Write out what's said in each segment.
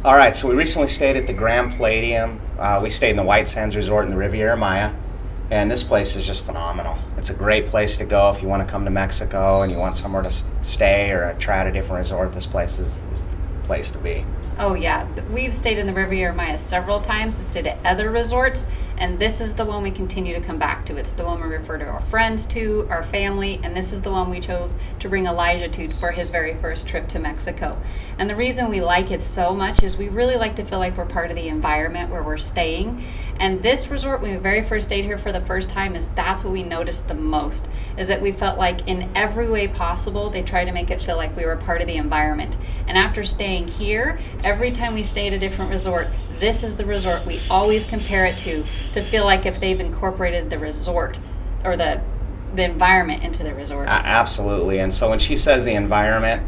All right, so we recently stayed at the Grand Palladium. We stayed in the White Sands Resort in the Riviera Maya, and this place is just phenomenal. It's a great place to go if you want to come to Mexico and you want somewhere to stay or try out a different resort. This place is the place to be. Oh yeah, we've stayed in the Riviera Maya several times and stayed at other resorts, and this is the one we continue to come back to. It's the one we refer to our friends to, our family, and this is the one we chose to bring Elijah to for his very first trip to Mexico. And the reason we like it so much is we really like to feel like we're part of the environment where we're staying. And this resort, when we very first stayed here for the first time, that's what we noticed the most, is that we felt like in every way possible, they tried to make it feel like we were part of the environment. And after staying here, every time we stay at a different resort, this is the resort we always compare it to feel like if they've incorporated the resort or the environment into the resort. Absolutely. And so when she says the environment,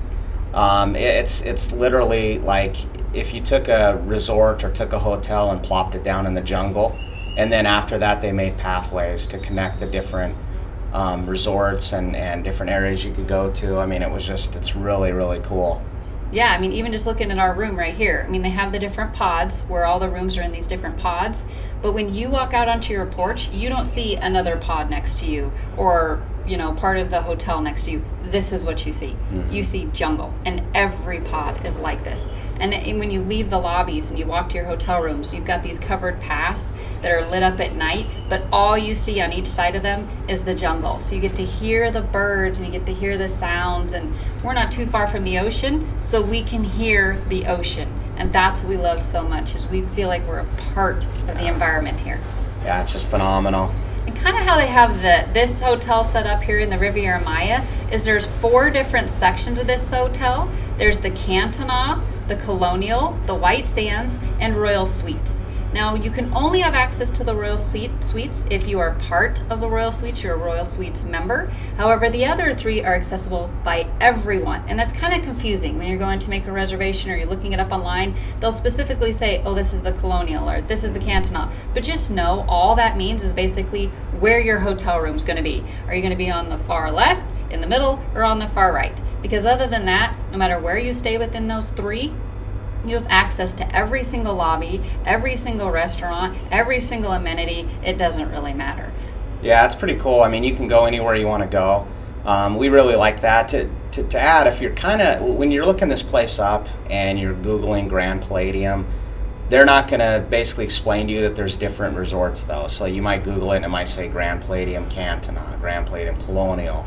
it's literally like if you took a resort or took a hotel and plopped it down in the jungle, and then after that they made pathways to connect the different resorts and different areas you could go to. I mean, it's really, really cool. Yeah, I mean, even just looking at our room right here, I mean, they have the different pods where all the rooms are in these different pods. But when you walk out onto your porch, you don't see another pod next to you or, part of the hotel next to you. This is what you see. Mm-hmm. You see jungle, and every pod is like this. And when you leave the lobbies and you walk to your hotel rooms, you've got these covered paths that are lit up at night, but all you see on each side of them is the jungle. So you get to hear the birds and you get to hear the sounds, and we're not too far from the ocean, so we can hear the ocean. And that's what we love so much, is we feel like we're a part of the environment here. Yeah, it's just phenomenal. And kind of how they have this hotel set up here in the Riviera Maya is there's 4 different sections of this hotel. There's the Cantina, the Colonial, the White Sands, and Royal Suites. Now, you can only have access to the Royal Suites if you are part of the Royal Suites, you're a Royal Suites member. However, the other 3 are accessible by everyone. And that's kind of confusing when you're going to make a reservation or you're looking it up online. They'll specifically say, oh, this is the Colonial or this is the Cantina. But just know all that means is basically where your hotel room's going to be. Are you going to be on the far left, in the middle, or on the far right? Because other than that, no matter where you stay within those 3, you have access to every single lobby, every single restaurant, every single amenity. It doesn't really matter. Yeah, it's pretty cool. I mean, you can go anywhere you want to go. We really like that. To add, if you're when you're looking this place up and you're Googling Grand Palladium, they're not going to basically explain to you that there's different resorts, though. So you might Google it and it might say Grand Palladium Cantina, Grand Palladium Colonial.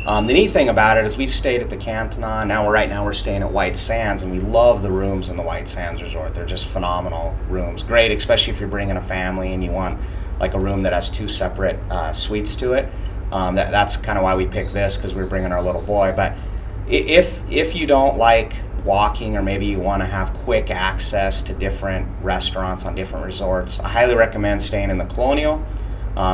The neat thing about it is we've stayed at the Cantina. Right now we're staying at White Sands, and we love the rooms in the White Sands Resort. They're just phenomenal rooms. Great, especially if you're bringing a family and you want like a room that has 2 separate suites to it. That's kind of why we picked this, because we're bringing our little boy. But if you don't like walking, or maybe you want to have quick access to different restaurants on different resorts, I highly recommend staying in the Colonial,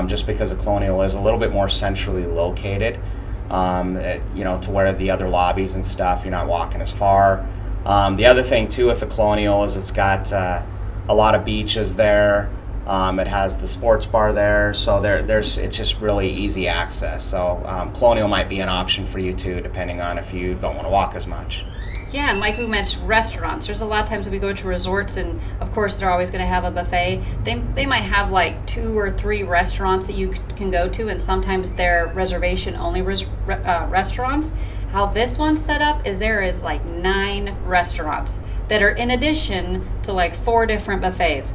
just because the Colonial is a little bit more centrally located. To where the other lobbies and stuff, you're not walking as far. The other thing too with the Colonial is it's got a lot of beaches there. It has the sports bar there, so it's just really easy access. So Colonial might be an option for you too, depending on if you don't want to walk as much. Yeah, and like we mentioned, restaurants. There's a lot of times when we go to resorts, and of course they're always going to have a buffet. They might have like 2 or 3 restaurants that you can go to, and sometimes they're reservation-only restaurants. How this one's set up is there is like 9 restaurants that are in addition to like 4 different buffets.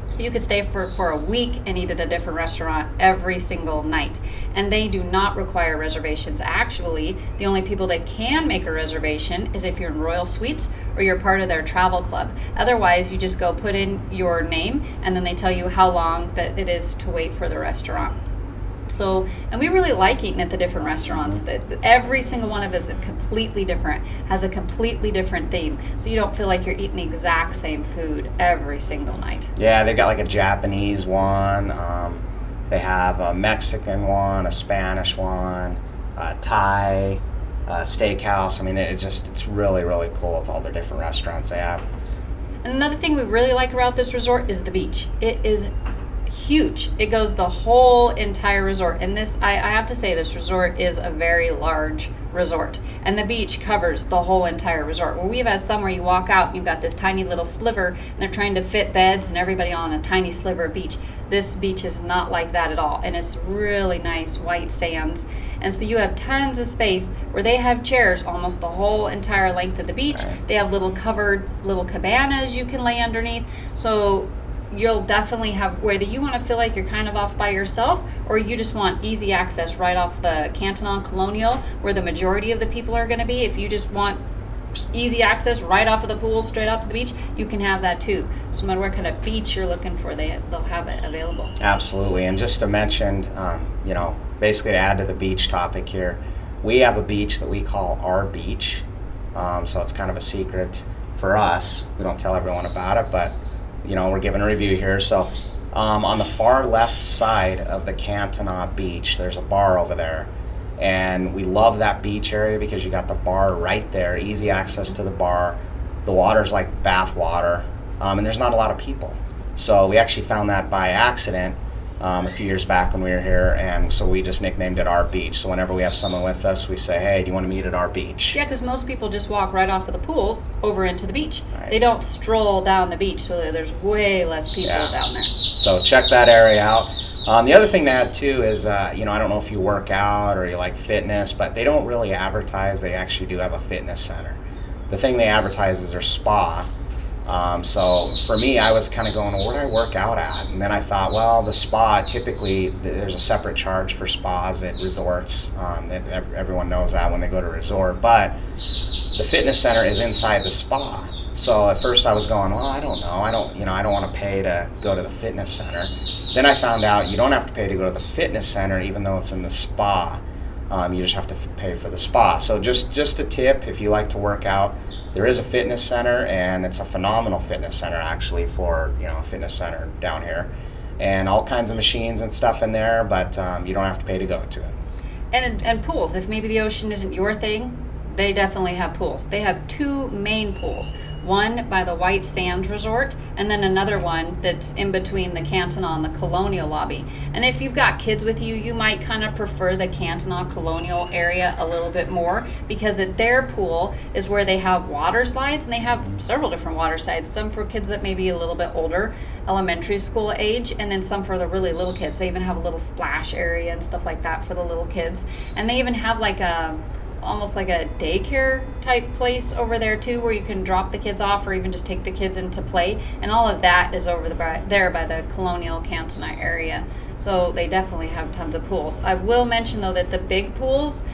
So you could stay for a week and eat at a different restaurant every single night. And they do not require reservations. Actually, the only people that can make a reservation is if you're in Royal Suites or you're part of their travel club. Otherwise, you just go put in your name, and then they tell you how long that it is to wait for the restaurant. So, and we really like eating at the different restaurants. That every single one of us is completely different, has a completely different theme. So you don't feel like you're eating the exact same food every single night. Yeah, they've got like a Japanese one. They have a Mexican one, a Spanish one, Thai, steakhouse. I mean, it's really, really cool with all the different restaurants they have. And another thing we really like about this resort is the beach. It is huge. It goes the whole entire resort. And this, I have to say, this resort is a very large resort. And the beach covers the whole entire resort. Where we've had some where you walk out and you've got this tiny little sliver and they're trying to fit beds and everybody on a tiny sliver of beach. This beach is not like that at all. And it's really nice white sands. And so you have tons of space where they have chairs almost the whole entire length of the beach. Right. They have little covered little cabanas you can lay underneath. So you'll definitely have, whether you want to feel like you're kind of off by yourself or you just want easy access right off the Canton Colonial where the majority of the people are going to be. If you just want easy access right off of the pool straight out to the beach, you can have that too. So no matter what kind of beach you're looking for, they'll have it available. Absolutely. And just to mention, basically to add to the beach topic here, we have a beach that we call our beach. So it's kind of a secret for us. We don't tell everyone about it, but we're giving a review here. So on the far left side of the Canton Beach, there's a bar over there. And we love that beach area because you got the bar right there, easy access to the bar. The water's like bath water, and there's not a lot of people. So we actually found that by accident a few years back when we were here, and so we just nicknamed it our beach. So whenever we have someone with us, we say, hey, do you want to meet at our beach? Yeah, because most people just walk right off of the pools over into the beach. Right. They don't stroll down the beach, so there's way less people down there. So check that area out. The other thing to add too is, I don't know if you work out or you like fitness, but they don't really advertise. They actually do have a fitness center. The thing they advertise is their spa. So for me, I was kind of going, where do I work out at? And then I thought, well, the spa, typically there's a separate charge for spas at resorts. Everyone knows that when they go to a resort. But the fitness center is inside the spa. So at first I was going, well, I don't know. I don't want to pay to go to the fitness center. Then I found out you don't have to pay to go to the fitness center, even though it's in the spa. You just have to pay for the spa. So just a tip, if you like to work out, there is a fitness center, and it's a phenomenal fitness center actually for a fitness center down here, and all kinds of machines and stuff in there. But you don't have to pay to go to it. And pools. If maybe the ocean isn't your thing, they definitely have pools. They have two main pools. One by the White Sands Resort, and then another one that's in between the Canton and the Colonial lobby. And if you've got kids with you, you might kind of prefer the Canton Colonial area a little bit more, because at their pool is where they have water slides, and they have several different water slides. Some for kids that may be a little bit older, elementary school age, and then some for the really little kids. They even have a little splash area and stuff like that for the little kids. And they even have like almost like a daycare type place over there too, where you can drop the kids off or even just take the kids into play, and all of that is over there by the Colonial Canton area. So they definitely have tons of pools. I will mention though that the big pools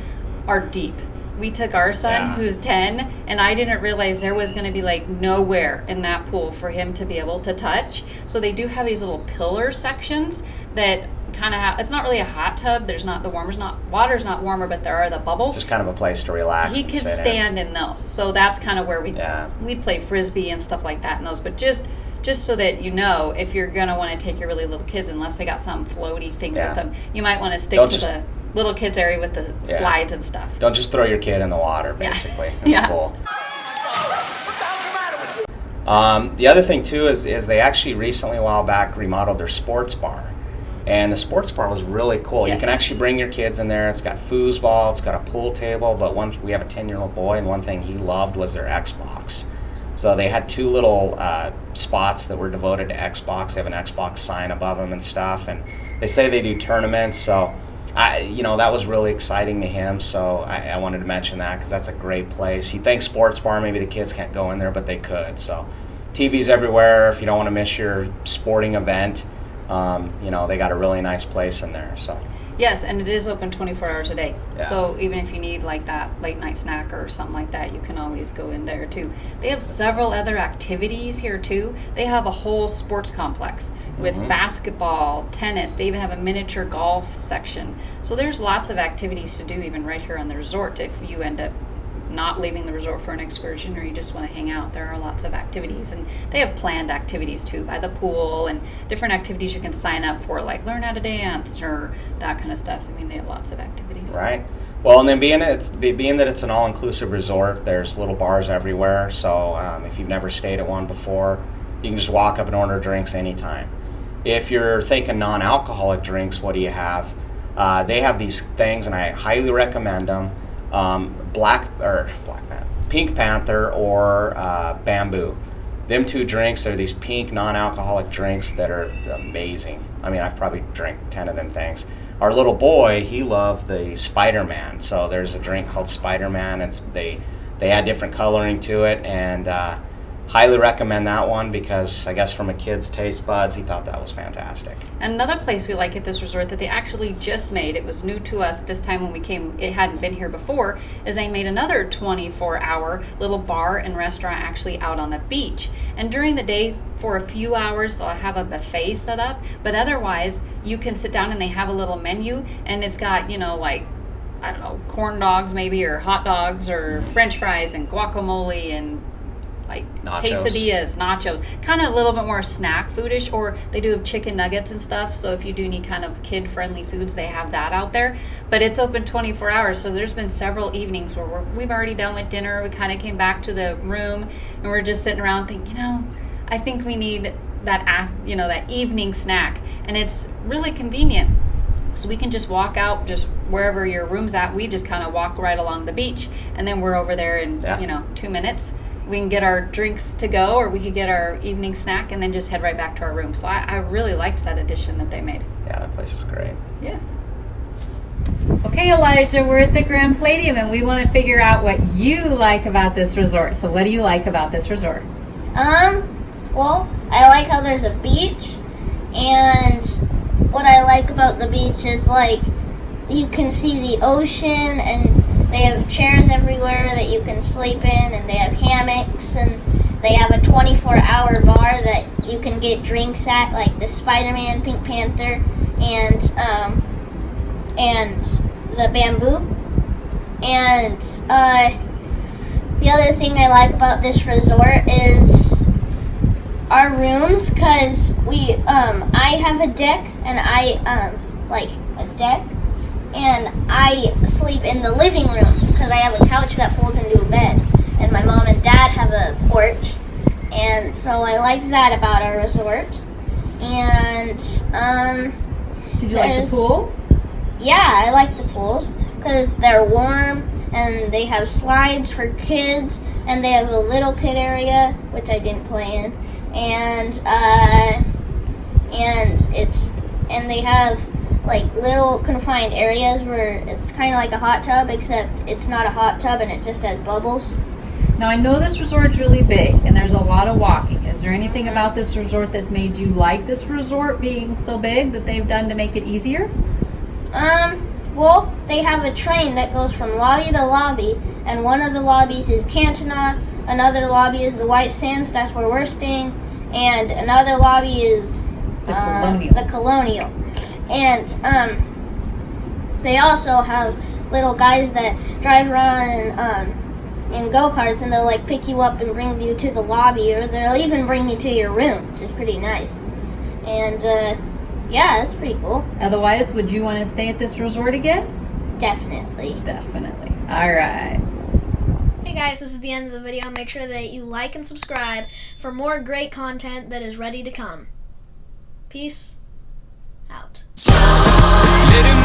are deep. We took our son, who's 10, and I didn't realize there was going to be like nowhere in that pool for him to be able to touch. So they do have these little pillar sections that kind of it's not really a hot tub. There's not, water's not warmer, but there are the bubbles. Just kind of a place to relax. He could stand in those. So that's kind of where we'd play frisbee and stuff like that in those. But just so that if you're going to want to take your really little kids, unless they got some floaty thing with them, you might want to stick to the little kids area with the slides and stuff. Don't just throw your kid in the water, basically, in the pool. The other thing too is they actually recently, a while back, remodeled their sports bar. And the sports bar was really cool. Yes. You can actually bring your kids in there. It's got foosball, it's got a pool table, but we have a 10-year-old boy, and one thing he loved was their Xbox. So they had two little spots that were devoted to Xbox. They have an Xbox sign above them and stuff, and they say they do tournaments. So that was really exciting to him. So I wanted to mention that because that's a great place. You think sports bar, maybe the kids can't go in there, but they could. So TVs everywhere if you don't want to miss your sporting event. They got a really nice place in there. So yes, and it is open 24 hours a day. Yeah. So even if you need like that late night snack or something like that, you can always go in there too. They have several other activities here too. They have a whole sports complex with basketball, tennis. They even have a miniature golf section. So there's lots of activities to do even right here on the resort if you end up not leaving the resort for an excursion or you just want to hang out. There are lots of activities, and they have planned activities too by the pool and different activities you can sign up for, like learn how to dance or that kind of stuff. I mean, they have lots of activities. Right. Well, and then being that it's an all-inclusive resort, there's little bars everywhere. So if you've never stayed at one before, you can just walk up and order drinks anytime. If you're thinking non-alcoholic drinks, what do you have? They have these things, and I highly recommend them. Pink Panther or Bamboo. Them two drinks are these pink non-alcoholic drinks that are amazing. I mean, I've probably drank 10 of them things. Our little boy, he loved the Spider-Man. So there's a drink called Spider-Man. They add different coloring to it, and highly recommend that one because I guess from a kid's taste buds, he thought that was fantastic. Another place we like at this resort that they actually just made, it was new to us this time when we came, it hadn't been here before, is they made another 24-hour little bar and restaurant actually out on the beach. And during the day, for a few hours, they'll have a buffet set up, but otherwise, you can sit down and they have a little menu, and it's got, like, I don't know, corn dogs maybe, or hot dogs, or French fries, and guacamole, and like nachos. Quesadillas, nachos, kind of a little bit more snack foodish, or they do have chicken nuggets and stuff, so if you do need kind of kid-friendly foods, they have that out there. But it's open 24 hours, so there's been several evenings where we've already done with dinner, we kind of came back to the room, and we're just sitting around thinking, I think we need that evening snack, and it's really convenient. So we can just walk out just wherever your room's at. We just kind of walk right along the beach, and then we're over there in 2 minutes. We can get our drinks to go, or we could get our evening snack and then just head right back to our room. So I really liked that addition that they made. Yeah, that place is great. Yes. Okay, Elijah, we're at the Grand Palladium, and we want to figure out what you like about this resort. So what do you like about this resort? Well, I like how there's a beach, and what I like about the beach is, like, you can see the ocean, and they have chairs everywhere that you can sleep in, and they have hammocks, and they have a 24-hour bar that you can get drinks at, like the Spider-Man, Pink Panther, and the Bamboo. And the other thing I like about this resort is our rooms, because I have a deck, and and I sleep in the living room because I have a couch that folds into a bed, and my mom and dad have a porch, and so I like that about our resort. And did you like the pools? Yeah, I like the pools because they're warm, and they have slides for kids, and they have a little kid area which I didn't play in, and they have like little confined areas where it's kind of like a hot tub, except it's not a hot tub and it just has bubbles. Now, I know this resort's really big and there's a lot of walking. Is there anything about this resort that's made you like this resort being so big that they've done to make it easier? Well, they have a train that goes from lobby to lobby, and one of the lobbies is Cantina, another lobby is the White Sands, that's where we're staying, and another lobby is the Colonial. And they also have little guys that drive around in go-karts, and they'll like pick you up and bring you to the lobby, or they'll even bring you to your room, which is pretty nice. And yeah, that's pretty cool. Otherwise, would you want to stay at this resort again? Definitely. All right. Hey guys, this is the end of the video. Make sure that you like and subscribe for more great content that is ready to come. Peace out. Let him